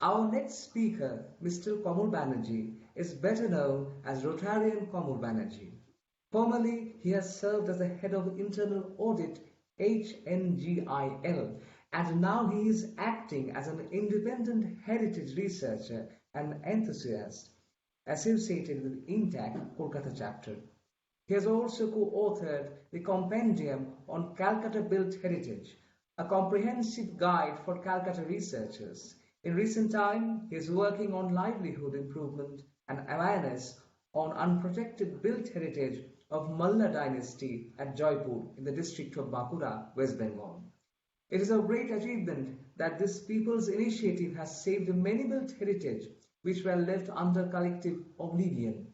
Our next speaker, Mr. Kamal Banerjee, is better known as Rotarian Kamal Banerjee. Formerly, he has served as the head of internal audit HNGIL, and now he is acting as an independent heritage researcher and enthusiast associated with INTAC Kolkata chapter. He has also co-authored the compendium on Calcutta Built Heritage, a comprehensive guide for Calcutta researchers. In recent time, he is working on livelihood improvement and awareness on unprotected built heritage of Malla Dynasty at Joypur in the district of Bankura, West Bengal. It is a great achievement that this people's initiative has saved many built heritage which were left under collective oblivion.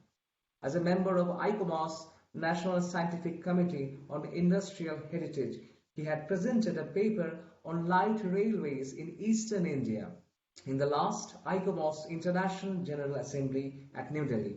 As a member of ICOMOS, National Scientific Committee on Industrial Heritage, he had presented a paper on light railways in eastern India in the last ICOMOS International General Assembly at New Delhi.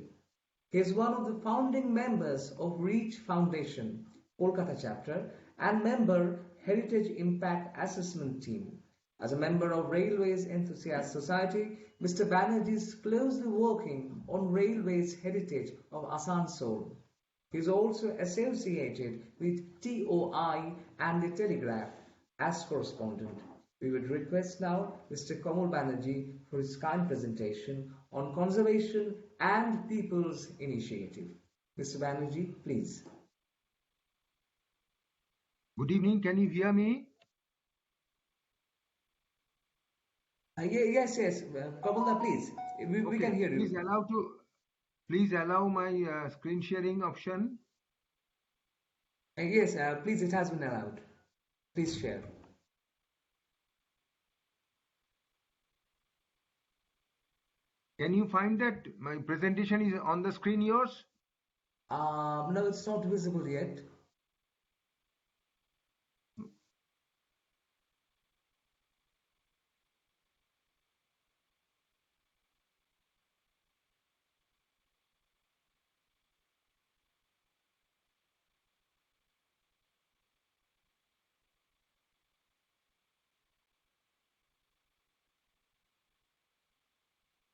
He is one of the founding members of REACH Foundation, Kolkata chapter, and member Heritage Impact Assessment Team. As a member of Railways Enthusiast Society, Mr. Banerjee is closely working on railways heritage of Asansol. He is also associated with TOI and the Telegraph as correspondent. We would request now Mr. Kamal Banerjee for his kind presentation on conservation and people's initiative. Mr. Banerjee, please. Good evening. Can you hear me? Yes. Kamal, please. We can hear you. Please allow my screen sharing option. Yes, please. It has been allowed. Please share. Can you find that my presentation is on the screen yours? No, it's not visible yet.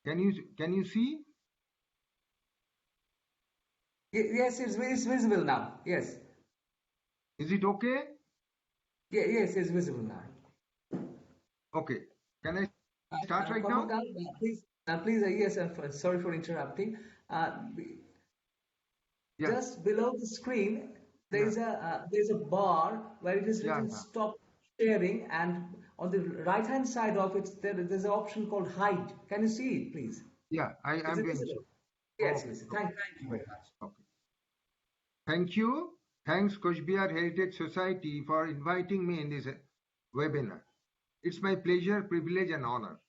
Can you see? Yes, it's visible now. Yes. Is it okay? Yes, it's visible now. Okay. Can I start right now? Please. Yes. Sorry for interrupting. Just below the screen, there's a bar where it is written "Stop Sharing," and on the right-hand side of it, there's an option called "Hide." Can you see it, please? Yeah, I am doing so. Yes, please. Thank you very much. Okay. Thank you. Thanks, Cooch Behar Heritage Society, for inviting me in this webinar. It's my pleasure, privilege, and honor.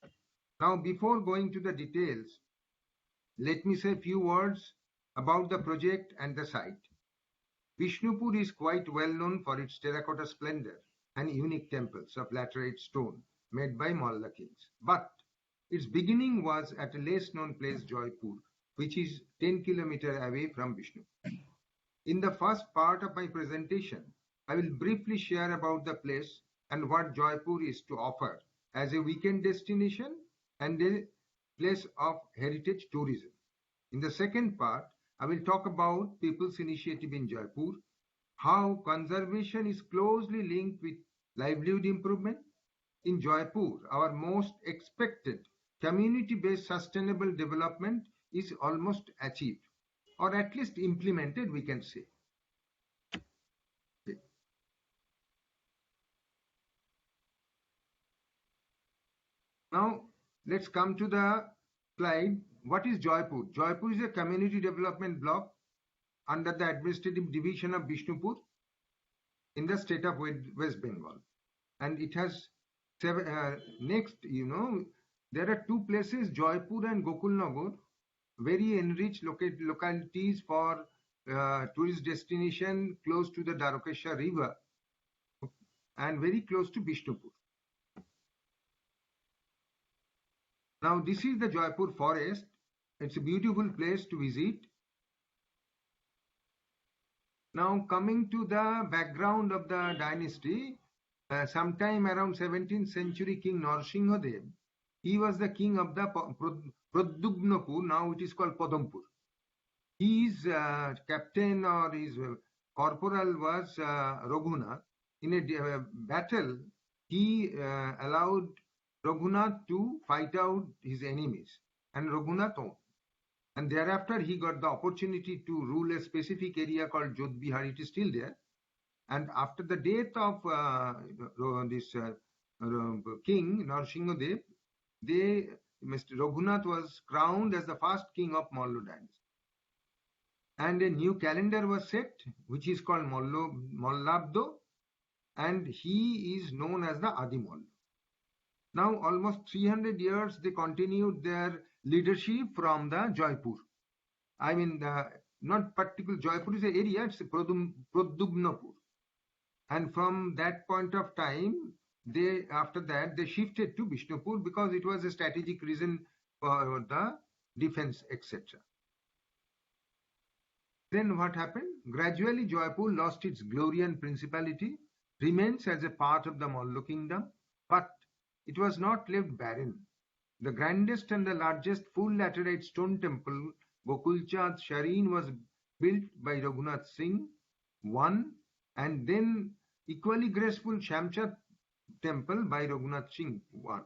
Now, before going to the details, let me say a few words about the project and the site. Vishnupur is quite well known for its terracotta splendor and unique temples of laterite stone made by Malla kings. But its beginning was at a less known place, Joypur, which is 10 kilometers away from Vishnupur. In the first part of my presentation, I will briefly share about the place and what Joypur is to offer as a weekend destination and a place of heritage tourism. In the second part, I will talk about people's initiative in Joypur, how conservation is closely linked with livelihood improvement. In Joypur, our most expected community-based sustainable development is almost achieved, or at least implemented, we can say. Okay. Now, let's come to the slide. What is Joypur? Joypur is a community development block under the administrative division of Vishnupur in the state of West Bengal. And it has next, there are two places, Joypur and Gokulnagar, very enriched localities for tourist destination close to the Dwarkesha river and very close to Vishnupur. Now, this is the Joypur forest. It's a beautiful place to visit. Now, coming to the background of the dynasty, sometime around 17th century, King Narsingha Dev, he was the king of the Pradyumnapur, now it is called Padampur. His captain or his corporal was Raghunath. In a battle, he allowed Raghunath to fight out his enemies, and Raghunath won. And thereafter, he got the opportunity to rule a specific area called Cooch Behar. It is still there. And after the death of this king, Narsingadev, Mr. Raghunath was crowned as the first king of Malla dynasty. And a new calendar was set, which is called Mallabdo, and he is known as the Adi Malla. Now, almost 300 years, they continued their leadership from the Joypur. I mean, not particular Joypur is an area, it's Pradyumnapur. And from that point of time, after that, they shifted to Bishnupur because it was a strategic reason for the defense, etc. Then what happened? Gradually, Joypur lost its glory and principality, remains as a part of the Malla kingdom, but it was not left barren. The grandest and the largest full laterite stone temple, Gokulchand Shareen, was built by Raghunath Singh I, and then equally graceful Shamchat temple by Raghunath Singh I.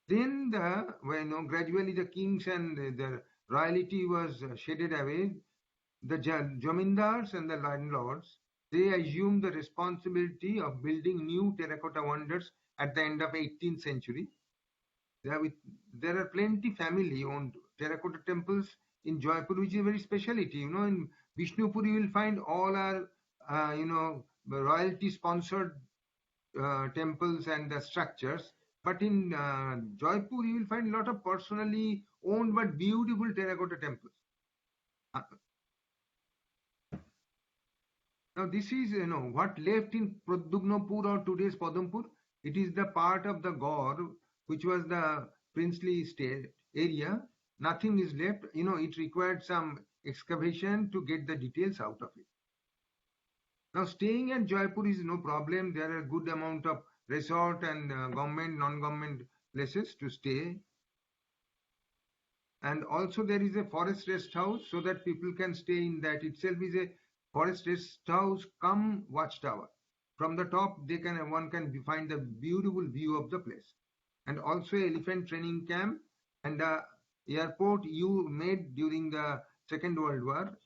Then gradually the kings and the royalty was shaded away. The Jamindars and the landlords, they assumed the responsibility of building new terracotta wonders at the end of 18th century. There are plenty family-owned terracotta temples in Joypur, which is a very speciality. In Vishnupur, you will find all our, royalty-sponsored temples and the structures. But in Joypur, you will find a lot of personally owned but beautiful terracotta temples. Now, this is, what left in Pradyumnapur or today's Padampur. It is the part of the Gaur, which was the princely state area. Nothing is left. It required some excavation to get the details out of it. Now, staying at Joypur is no problem. There are a good amount of resort and government, non-government places to stay. And also there is a forest rest house so that people can stay in that. Itself is a forest rest house come watchtower. From the top, one can find the beautiful view of the place. And also elephant training camp and the airport you made during the Second World War.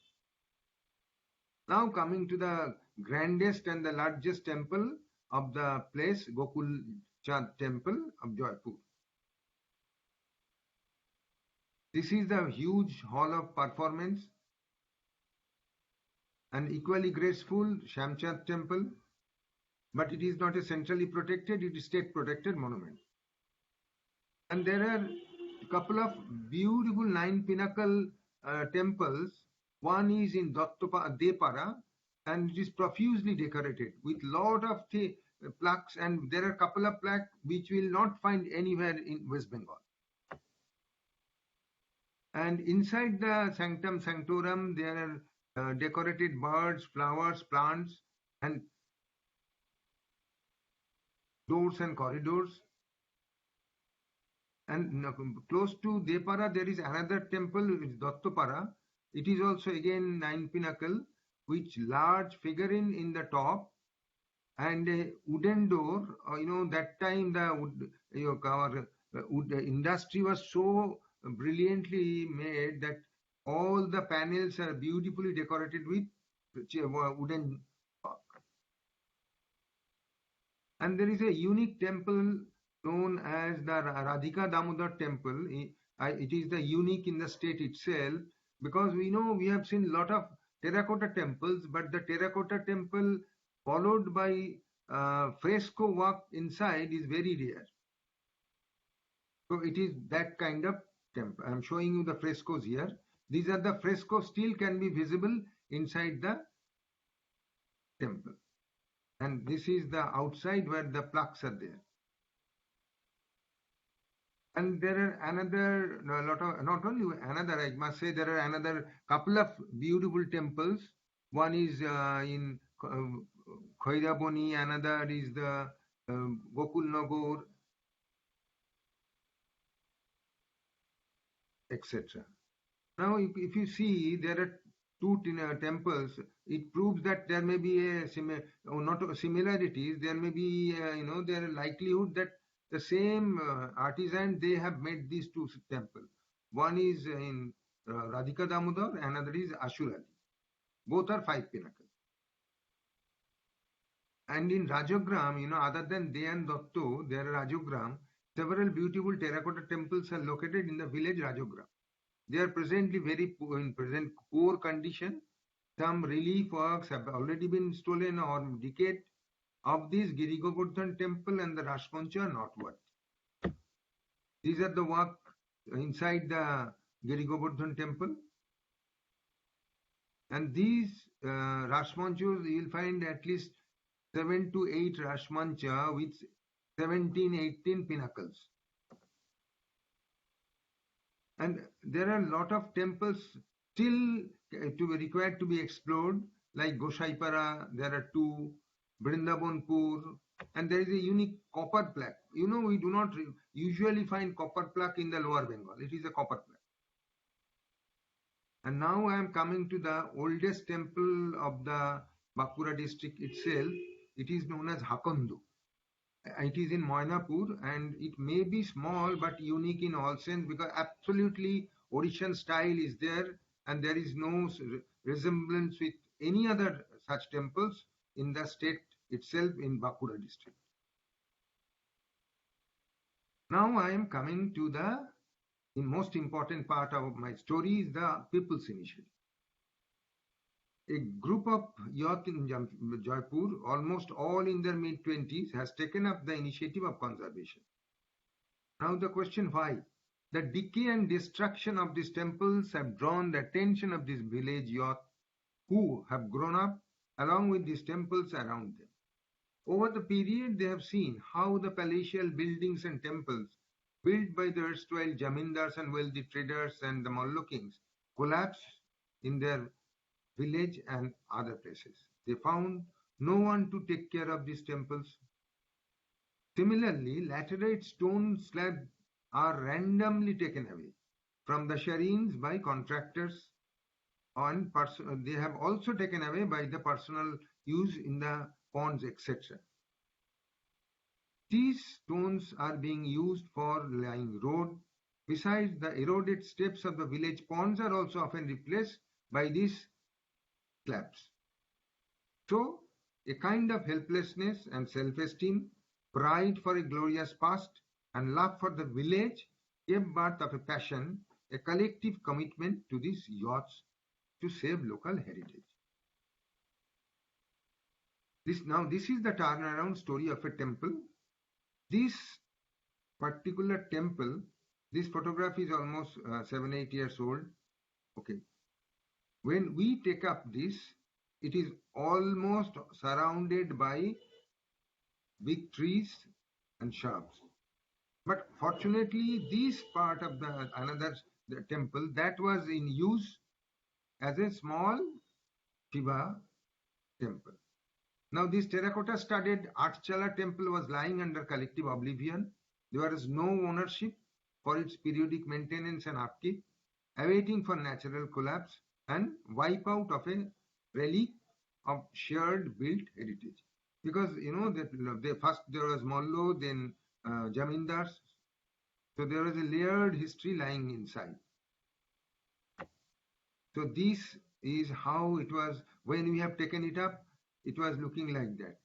Now coming to the grandest and the largest temple of the place, Gokulchand Temple of Joypur. This is the huge hall of performance. An equally graceful Shamchat temple, but it is not a centrally protected, it is state protected monument. And there are a couple of beautiful 9 pinnacle temples. One is in Depara, and it is profusely decorated with lot of plaques, and there are a couple of plaques which will not find anywhere in West Bengal. And inside the sanctum sanctorum, there are decorated birds, flowers, plants, and doors and corridors. And close to Depara, there is another temple, which is Dattapara. It is also again 9 pinnacle, which large figurine in the top and a wooden door. That time the wood industry was so brilliantly made that all the panels are beautifully decorated with wooden work. And there is a unique temple known as the Radhika Damodar temple. It is the unique in the state itself, because we have seen a lot of terracotta temples, but the terracotta temple followed by fresco work inside is very rare. So it is that kind of temple. I am showing you the frescoes here. These are the frescoes, still can be visible inside the temple. And this is the outside where the plaques are there. And there are not only another, I must say, there are another couple of beautiful temples. One is in Khairaboni, another is the Gokul Nagar. etc. Now, if you see, there are two temples. It proves that there may be not similarities. There may be, there are likelihood that the same artisan, they have made these two temples. One is in Radhika Damodar, another is Ashurali. Both are 5 pinnacles. And in Rajogram, other than Deyan Dotto, there are Rajogram. Several beautiful terracotta temples are located in the village Rajogram. They are presently in poor condition. Some relief works have already been stolen or decayed. Of these, Giri Govardhan temple and the Rashmancha are not worth. These are the work inside the Giri Govardhan temple. And these Rashmanchas, you will find at least 7 to 8 Rashmancha with 17, 18 pinnacles. And there are a lot of temples still required to be explored, like Goshaipara, there are 2, Brindabanpur, and there is a unique copper plaque. We do not usually find copper plaque in the lower Bengal. It is a copper plaque. And now I am coming to the oldest temple of the Bankura district itself. It is known as Hakandu. It is in Moinapur, and it may be small but unique in all sense, because absolutely Orishan style is there, and there is no resemblance with any other such temples in the state itself in Bankura district. Now I am coming to the most important part of my story, is the People's Initiative. A group of youth in Joypur, almost all in their mid-20s, has taken up the initiative of conservation. Now the question, why? The decay and destruction of these temples have drawn the attention of this village youth who have grown up along with these temples around them. Over the period, they have seen how the palatial buildings and temples built by the erstwhile jamindars and wealthy traders and the Mallo kings collapsed in their village and other places. They found no one to take care of these temples. Similarly, laterite stone slabs are randomly taken away from the shrines by contractors, and they have also taken away by the personal use in the ponds, etc. These stones are being used for laying road. Besides, the eroded steps of the village ponds are also often replaced by these slabs. So, a kind of helplessness and self-esteem, pride for a glorious past, and love for the village gave birth of a passion, a collective commitment to these youths to save local heritage. This is the turnaround story of a temple. This particular temple, this photograph is almost 7-8 years old. Okay. When we take up this, it is almost surrounded by big trees and shrubs. But fortunately, this part of the temple that was in use as a small Shiva temple. Now, this terracotta studded Artchala temple was lying under collective oblivion. There was no ownership for its periodic maintenance and upkeep, awaiting for natural collapse and wipeout of a relic of shared built heritage. Because first there was Mallo, then Jamindars. So there was a layered history lying inside. So this is how it was when we have taken it up. It was looking like that,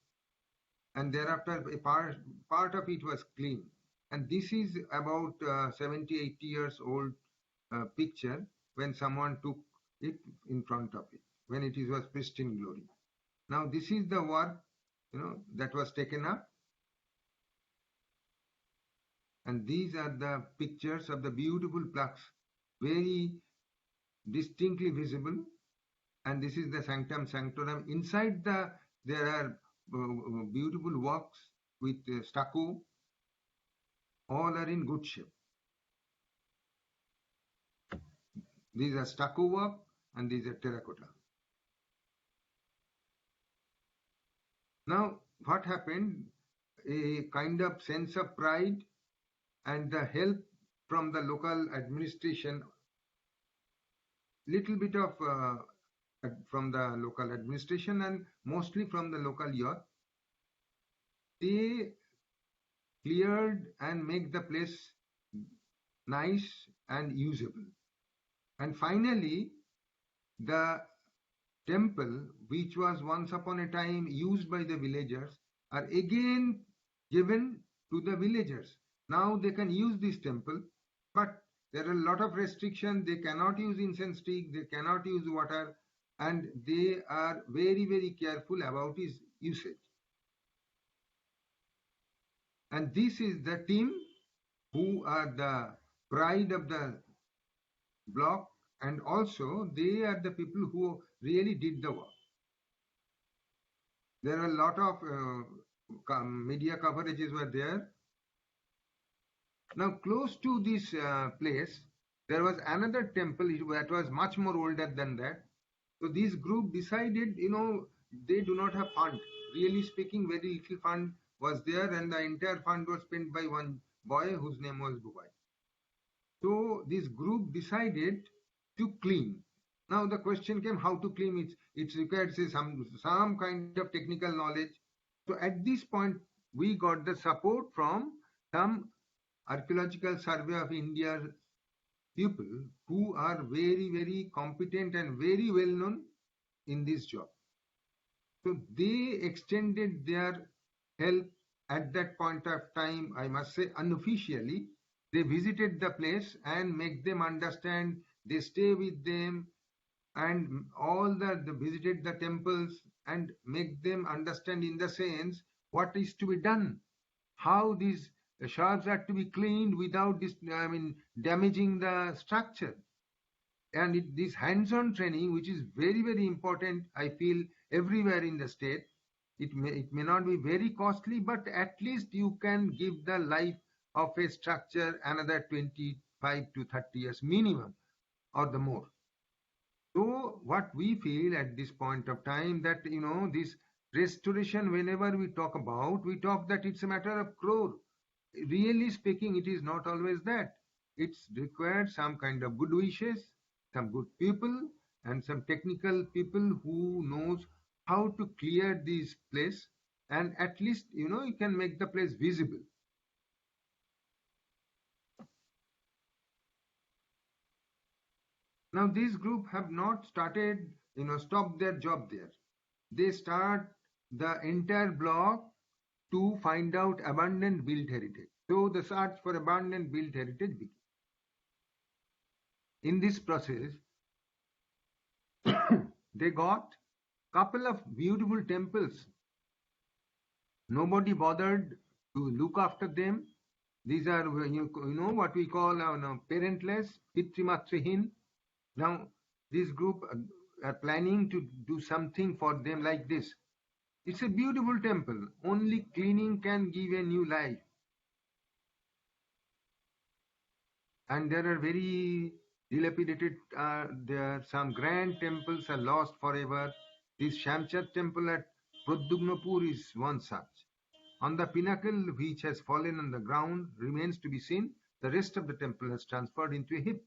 and thereafter a part of it was clean. And this is about 70-80 years old picture when someone took it in front of it, when it was pristine glory. Now this is the work that was taken up, and these are the pictures of the beautiful plaques, very distinctly visible. And this is the Sanctum Sanctorum. Inside there are beautiful works with stucco. All are in good shape. These are stucco work and these are terracotta. Now, what happened? A kind of sense of pride and the help from the local administration, little bit of from the local administration and mostly from the local youth. They cleared and make the place nice and usable. And finally, the temple, which was once upon a time used by the villagers, are again given to the villagers. Now they can use this temple, but there are a lot of restrictions. They cannot use incense stick, they cannot use water, and they are very, very careful about its usage. And this is the team who are the pride of the block, and also they are the people who really did the work. There are a lot of media coverages were there. Now, close to this place, there was another temple that was much more older than that. So this group decided, they do not have fund. Really speaking, very little fund was there, and the entire fund was spent by one boy whose name was Dubai. So this group decided to clean. Now the question came how to clean it. It requires some kind of technical knowledge. So at this point, we got the support from some Archaeological Survey of India people who are very, very competent and very well known in this job. So they extended their help at that point of time, I must say unofficially. They visited the place and make them understand. They stay with them and they visited the temples and make them understand in the sense what is to be done, how these shards are to be cleaned without damaging the structure. And this hands-on training, which is very, very important, I feel everywhere in the state. It may not be very costly, but at least you can give the life of a structure another 25 to 30 years minimum or the more. So what we feel at this point of time that, this restoration, whenever we talk that it's a matter of crore. Really speaking, it is not always that. It's required some kind of good wishes, some good people, and some technical people who knows how to clear this place, and at least, you can make the place visible. Now, this group have not started, stop their job there. They start the entire block to find out abandoned built heritage. So the search for abandoned built heritage began. In this process, they got couple of beautiful temples. Nobody bothered to look after them. These are, what we call parentless, pitrimatrihin. Now, this group are planning to do something for them like this. It's a beautiful temple. Only cleaning can give a new life. And there are very dilapidated, there some grand temples are lost forever. This Shamchad temple at Pradyumnapur is one such. On the pinnacle which has fallen on the ground remains to be seen. The rest of the temple has transferred into a heap.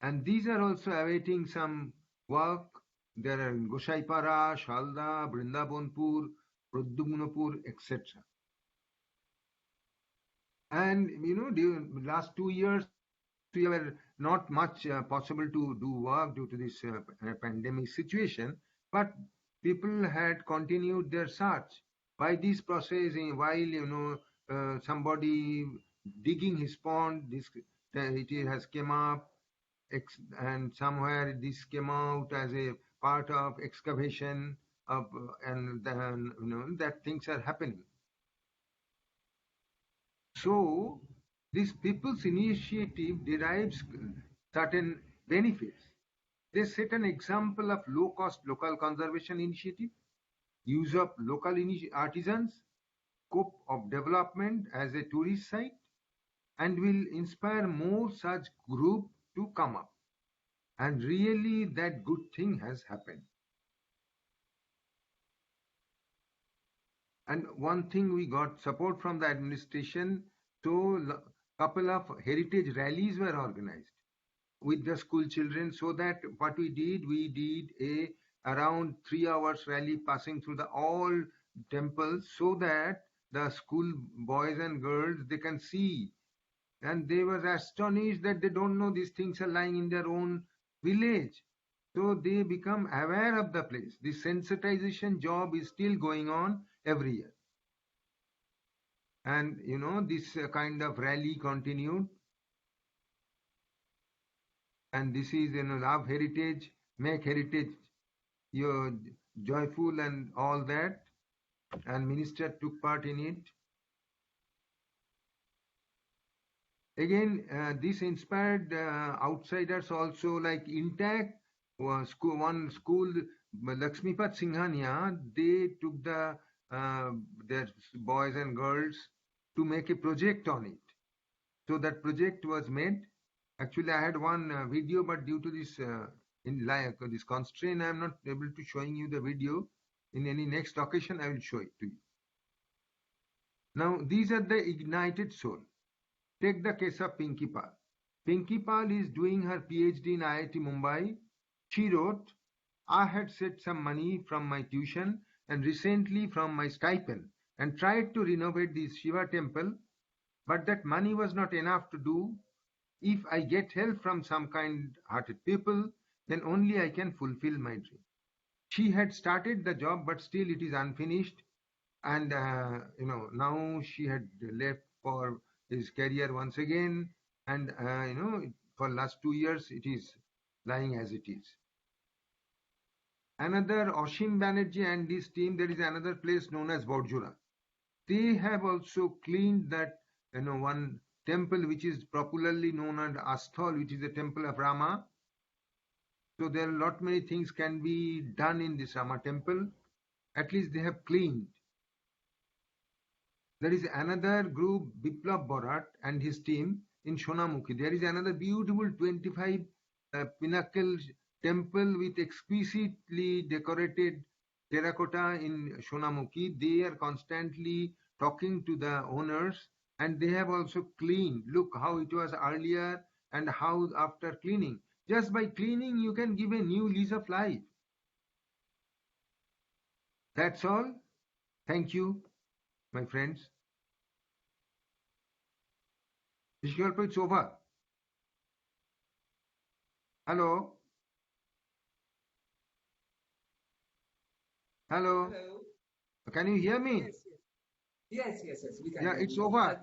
And these are also awaiting some work. There are in Goshaipara, Shalda, Brindabanpur, Pradyumnapur, etc. And during the last 2 years, we were not much possible to do work due to this pandemic situation, but people had continued their search. By this process, while somebody digging his pond, it has come up, and somewhere this came out as a part of excavation of, and then that things are happening. So this people's initiative derives certain benefits. They set an example of low-cost local conservation initiative, use of local artisans, scope of development as a tourist site, and will inspire more such group to come up. And really that good thing has happened. And one thing, we got support from the administration So couple of heritage rallies were organized with the school children. So that what we did a around 3 hours rally passing through the all temples, so that the school boys and girls, they can see, and they were astonished that they don't know these things are lying in their own village. So they become aware of the place. The sensitization job is still going on every year. And this kind of rally continued. And this is, love heritage, make heritage your joyful and all that. And minister took part in it. Again, this inspired outsiders also, like Intact, one school, Lakshmipat Singhania, they took their boys and girls to make a project on it. So that project was made. Actually, I had one video, but due to this this constraint, I am not able to showing you the video. In any next occasion, I will show it to you. Now, these are the ignited soul. Take the case of Pinky Pal. Pinky Pal is doing her PhD in IIT Mumbai. She wrote, I had set some money from my tuition and recently from my stipend and tried to renovate the Shiva temple, but that money was not enough to do. If I get help from some kind-hearted people, then only I can fulfill my dream. She had started the job, but still it is unfinished. And, now she had left for his career once again. And, for last 2 years, it is lying as it is. Another, Shree Banerjee and his team, there is another place known as Borjura. They have also cleaned that, one temple which is popularly known as Asthal, which is the temple of Rama. So there are a lot many things can be done in this Rama temple. At least they have cleaned. There is another group, Biplab Borat and his team in Shonamukhi. There is another beautiful 25 pinnacle temple with exquisitely decorated terracotta in Shonamukhi. They are constantly talking to the owners, and they have also cleaned. Look how it was earlier and how after cleaning. Just by cleaning, you can give a new lease of life. That's all. Thank you, my friends. Joypur, it's over. Hello? Hello? Hello. Can you hear me? Yes, we can Yeah, hear it's you. over.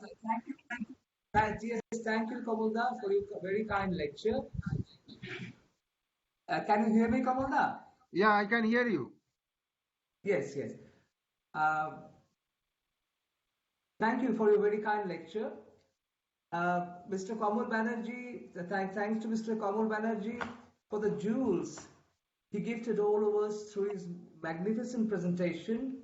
Thank you. Yes, thank you, Kamalda, for your very kind lecture. Can you hear me, Kamalda? Yeah, I can hear you. Yes. Uh, Thank you for your very kind lecture. Mr. Kamal Banerjee, thanks to Mr. Kamal Banerjee for the jewels he gifted all of us through his magnificent presentation.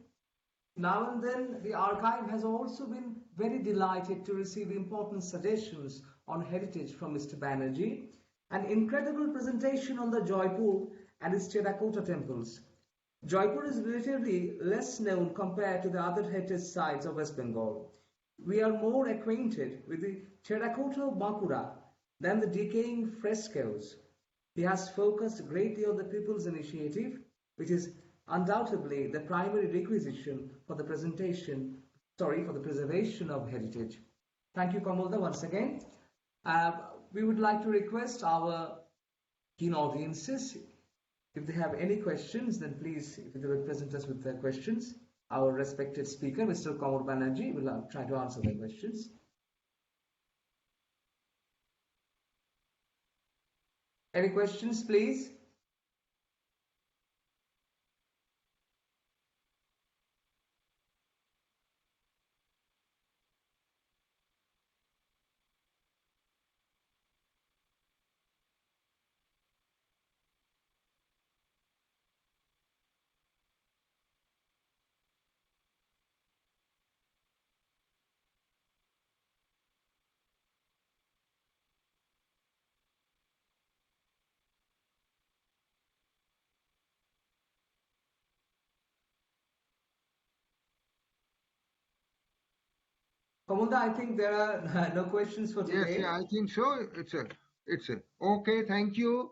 Now and then, the archive has also been very delighted to receive important suggestions on heritage from Mr. Banerjee. An incredible presentation on the Joypur and its terracotta temples. Joypur is relatively less known compared to the other heritage sites of West Bengal. We are more acquainted with the terracotta of Bankura than the decaying frescoes. He has focused greatly on the People's Initiative, which is undoubtedly the primary requisition for the preservation of heritage. Thank you, Kamalda, once again. We would like to request our keen audiences, if they have any questions, then please, if they will present us with their questions. Our respected speaker, Mr. Kamal Banerjee, will try to answer the questions. Any questions, please? Kamalda, I think there are no questions for Yes, today. I think so. It's a okay. Thank you.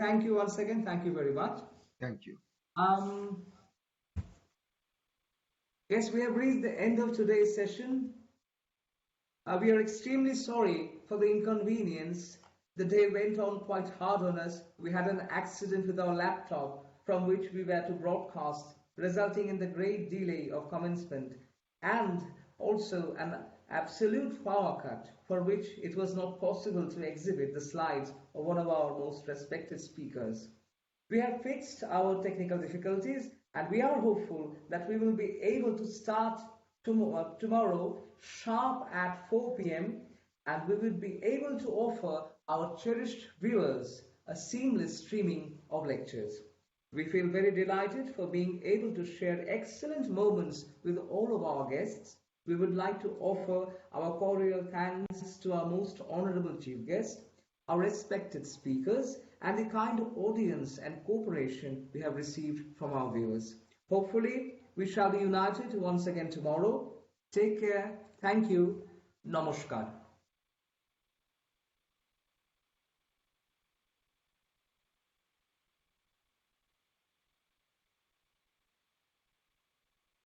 Thank you once again. Thank you very much. Thank you. Um, yes, we have reached the end of today's session. We are extremely sorry for the inconvenience. The day went on quite hard on us. We had an accident with our laptop from which we were to broadcast, resulting in the great delay of commencement and also an absolute power cut for which it was not possible to exhibit the slides of one of our most respected speakers. We have fixed our technical difficulties and we are hopeful that we will be able to start tomorrow sharp at 4 p.m. and we will be able to offer our cherished viewers a seamless streaming of lectures. We feel very delighted for being able to share excellent moments with all of our guests. We would like to offer our cordial thanks to our most honorable chief guest, our respected speakers, and the kind audience and cooperation we have received from our viewers. Hopefully, we shall be united once again tomorrow. Take care. Thank you. Namaskar.